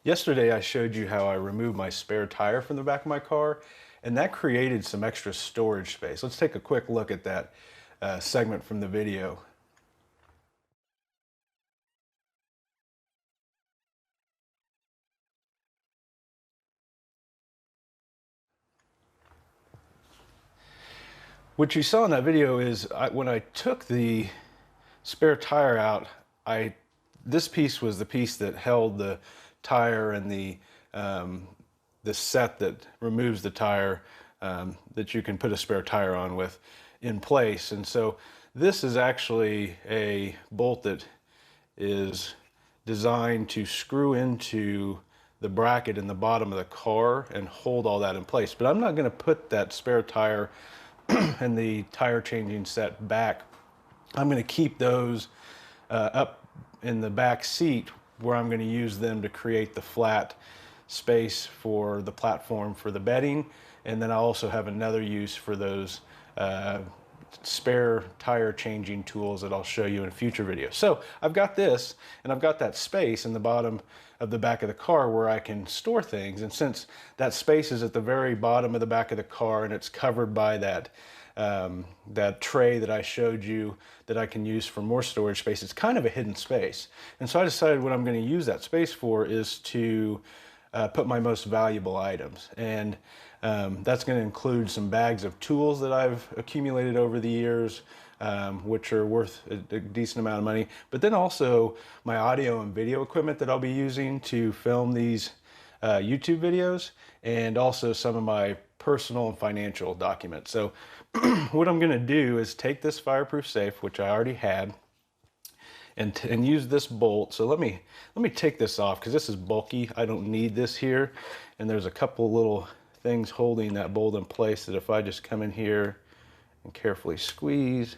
Yesterday I showed you how I removed my spare tire from the back of my car, and that created some extra storage space. Let's take a quick look at that segment from the video. What you saw in that video is when I took the spare tire out, this piece was the piece that held the tire and the set that removes the tire that you can put a spare tire on with in place. And so this is actually a bolt that is designed to screw into the bracket in the bottom of the car and hold all that in place. But I'm not going to put that spare tire and the tire changing set back. I'm going to keep those up in the back seat where I'm going to use them to create the flat space for the platform for the bedding. And then I also have another use for those spare tire changing tools that I'll show you in future videos. So I've got this, and I've got that space in the bottom of the back of the car where I can store things. And since that space is at the very bottom of the back of the car and it's covered by that tray that I showed you that I can use for more storage space, it's kind of a hidden space. And so I decided what I'm going to use that space for is to put my most valuable items. And that's going to include some bags of tools that I've accumulated over the years, which are worth a decent amount of money. But then also my audio and video equipment that I'll be using to film these YouTube videos, and also some of my personal and financial documents. So what I'm going to do is take this fireproof safe, which I already had, and use this bolt. So let me take this off because this is bulky. I don't need this here. And there's a couple little things holding that bolt in place that if I just come in here and carefully squeeze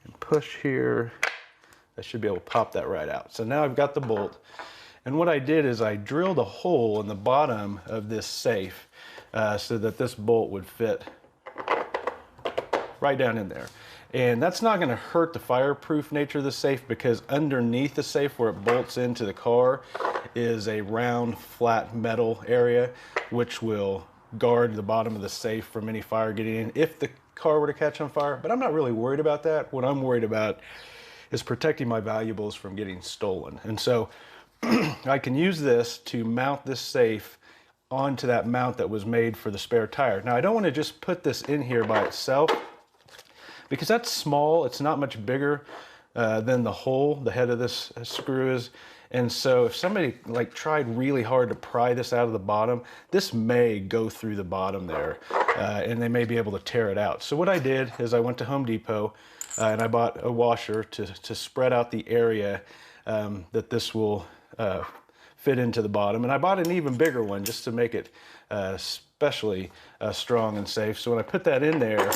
and push here, I should be able to pop that right out. So now I've got the bolt. And what I did is I drilled a hole in the bottom of this safe so that this bolt would fit right down in there. And that's not going to hurt the fireproof nature of the safe, because underneath the safe where it bolts into the car is a round flat metal area which will guard the bottom of the safe from any fire getting in if the car were to catch on fire. But I'm not really worried about that. What I'm worried about is protecting my valuables from getting stolen. And so I can use this to mount this safe onto that mount that was made for the spare tire. Now I don't want to just put this in here by itself, because that's small. It's not much bigger than the hole, the head of this screw is. And so if somebody tried really hard to pry this out of the bottom, this may go through the bottom there and they may be able to tear it out. So what I did is I went to Home Depot and I bought a washer to spread out the area that this will fit into the bottom. And I bought an even bigger one just to make it especially strong and safe. So when I put that in there,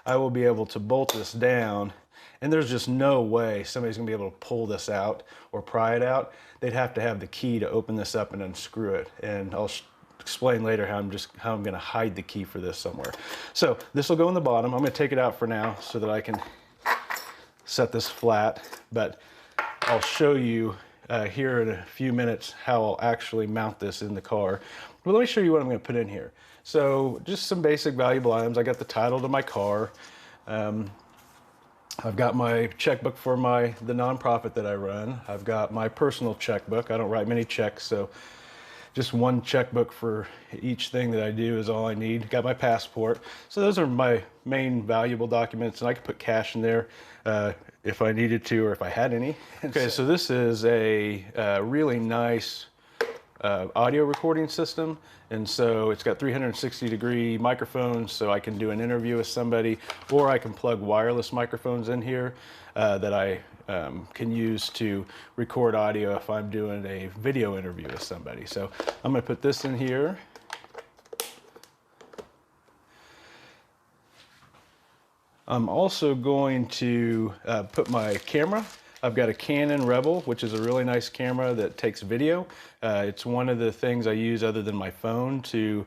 I will be able to bolt this down, and there's just no way somebody's gonna be able to pull this out or pry it out. They'd have to have the key to open this up and unscrew it. And I'll explain later how I'm gonna hide the key for this somewhere. So this will go in the bottom. I'm gonna take it out for now so that I can set this flat, but I'll show you here in a few minutes how I'll actually mount this in the car. Well, let me show you what I'm going to put in here. So just some basic valuable items. I got the title to my car. I've got my checkbook for the nonprofit that I run. I've got my personal checkbook. I don't write many checks, so just one checkbook for each thing that I do is all I need. Got my passport. So those are my main valuable documents, and I could put cash in there if I needed to or if I had any. Okay, so this is a really nice audio recording system, and so it's got 360-degree microphones, so I can do an interview with somebody, or I can plug wireless microphones in here that I can use to record audio if I'm doing a video interview with somebody. So I'm going to put this in here. I'm also going to put my camera. I've got a Canon Rebel, which is a really nice camera that takes video. It's one of the things I use other than my phone to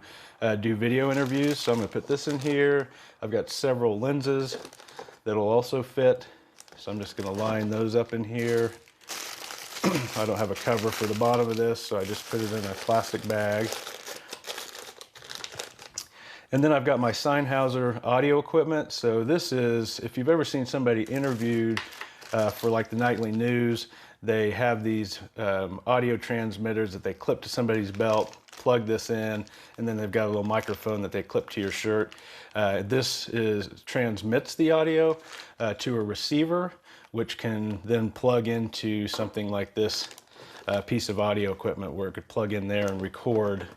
do video interviews. So I'm going to put this in here. I've got several lenses that'll also fit. So I'm just going to line those up in here. I don't have a cover for the bottom of this, so I just put it in a plastic bag. And then I've got my Sennheiser audio equipment. So this is, if you've ever seen somebody interviewed for like the nightly news, they have these audio transmitters that they clip to somebody's belt, plug this in, and then they've got a little microphone that they clip to your shirt. This transmits the audio to a receiver, which can then plug into something like this piece of audio equipment where it could plug in there and record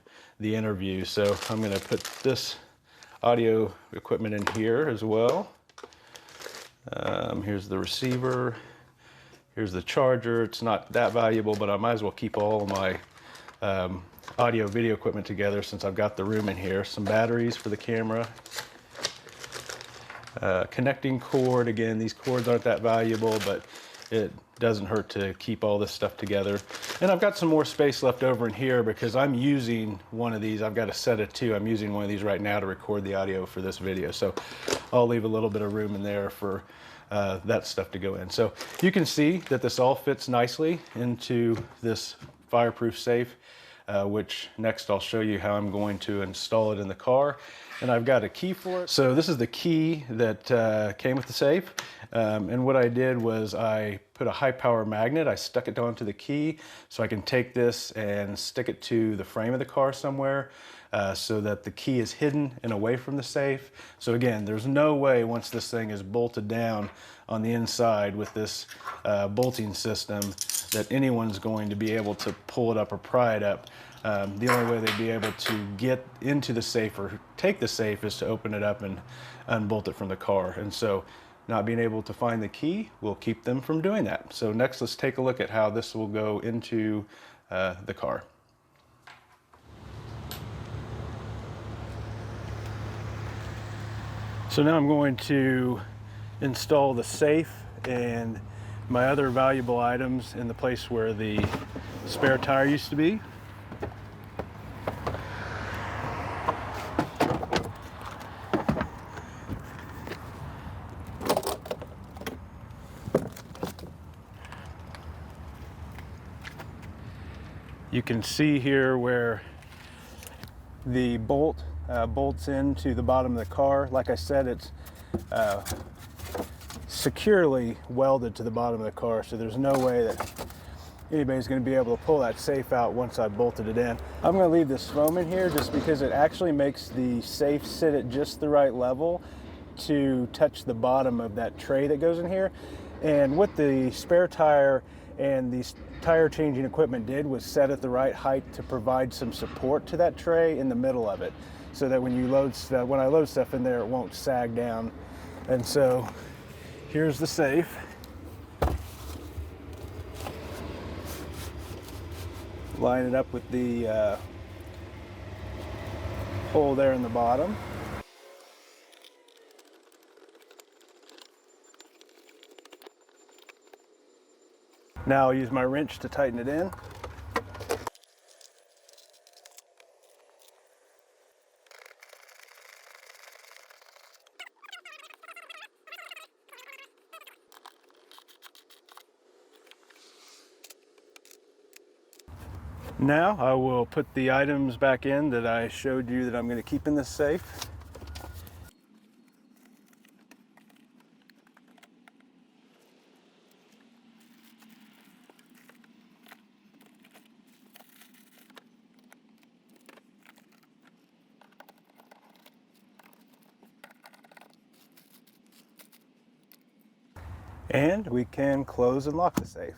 the interview. So I'm going to put this audio equipment in here as well. Here's the receiver. Here's the charger. It's not that valuable, but I might as well keep all of my audio video equipment together since I've got the room in here. Some batteries for the camera. Connecting cord. Again, these cords aren't that valuable, but it doesn't hurt to keep all this stuff together. And I've got some more space left over in here because I'm using one of these. I've got a set of two. I'm using one of these right now to record the audio for this video. So I'll leave a little bit of room in there for that stuff to go in. So you can see that this all fits nicely into this fireproof safe, which next I'll show you how I'm going to install it in the car. And I've got a key for it. So this is the key that came with the safe. And what I did was I put a high power magnet. I stuck it onto the key so I can take this and stick it to the frame of the car somewhere so that the key is hidden and away from the safe. So again, there's no way once this thing is bolted down on the inside with this bolting system that anyone's going to be able to pull it up or pry it up. The only way they'd be able to get into the safe or take the safe is to open it up and unbolt it from the car. And so not being able to find the key will keep them from doing that. So next, let's take a look at how this will go into the car. So now I'm going to install the safe and my other valuable items in the place where the spare tire used to be. You can see here where the bolt bolts into the bottom of the car. Like I said, it's securely welded to the bottom of the car, so there's no way that anybody's going to be able to pull that safe out once I bolted it in. I'm going to leave this foam in here just because it actually makes the safe sit at just the right level to touch the bottom of that tray that goes in here. And what the spare tire and these tire changing equipment did was set at the right height to provide some support to that tray in the middle of it, so that when you load stuff, when I load stuff in there, it won't sag down. And so here's the safe. Line it up with the hole there in the bottom. Now I'll use my wrench to tighten it in. Now I will put the items back in that I showed you that I'm going to keep in this safe. And we can close and lock the safe.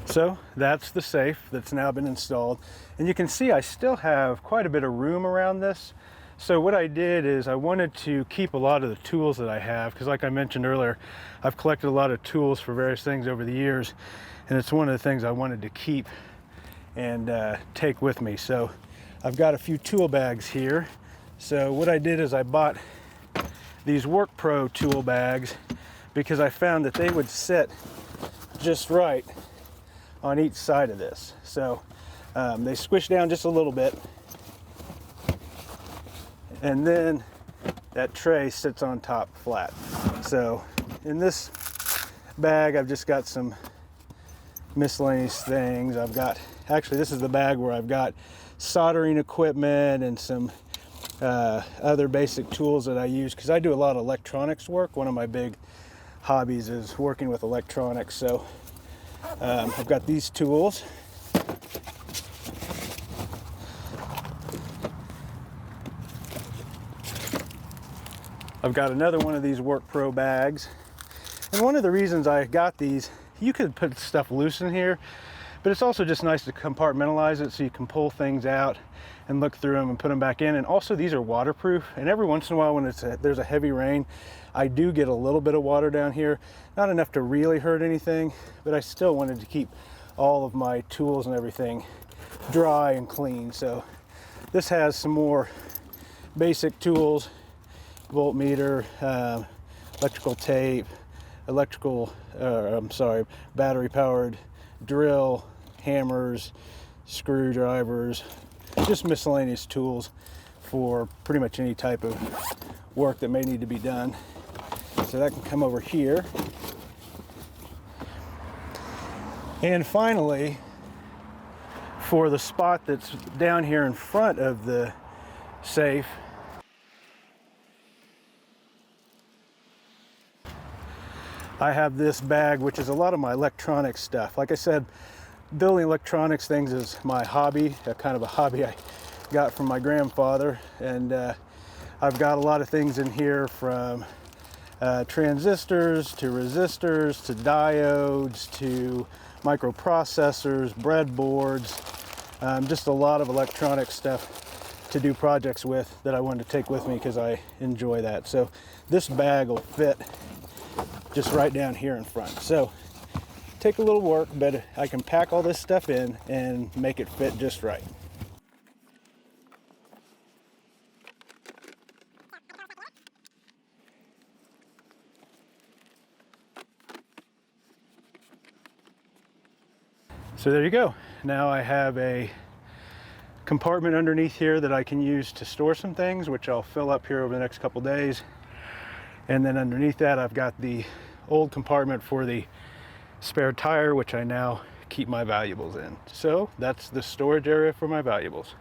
So that's the safe that's now been installed. And you can see I still have quite a bit of room around this. So what I did is I wanted to keep a lot of the tools that I have, because like I mentioned earlier, I've collected a lot of tools for various things over the years, and it's one of the things I wanted to keep and take with me. So I've got a few tool bags here. So what I did is I bought these Work Pro tool bags because I found that they would sit just right on each side of this. So they squish down just a little bit, and then that tray sits on top flat. So in this bag, I've just got some miscellaneous things. I've got, actually this is the bag where I've got soldering equipment and some other basic tools that I use because I do a lot of electronics work. One of my big hobbies is working with electronics. So I've got these tools. I've got another one of these Work Pro bags. And one of the reasons I got these, you could put stuff loose in here, but it's also just nice to compartmentalize it so you can pull things out and look through them and put them back in. And also these are waterproof, and every once in a while when there's a heavy rain, I do get a little bit of water down here. Not enough to really hurt anything, but I still wanted to keep all of my tools and everything dry and clean. So this has some more basic tools, voltmeter, electrical tape, battery powered drill, hammers, screwdrivers, just miscellaneous tools for pretty much any type of work that may need to be done. So that can come over here. And finally, for the spot that's down here in front of the safe, I have this bag, which is a lot of my electronic stuff. Like I said, building electronics things is my hobby, kind of a hobby I got from my grandfather. And I've got a lot of things in here, from transistors to resistors to diodes to microprocessors, breadboards, just a lot of electronic stuff to do projects with that I wanted to take with me because I enjoy that. So this bag will fit just right down here in front. So take a little work, but I can pack all this stuff in and make it fit just right. So there you go. Now I have a compartment underneath here that I can use to store some things, which I'll fill up here over the next couple days. And then underneath that, I've got the old compartment for the spare tire, which I now keep my valuables in. So that's the storage area for my valuables.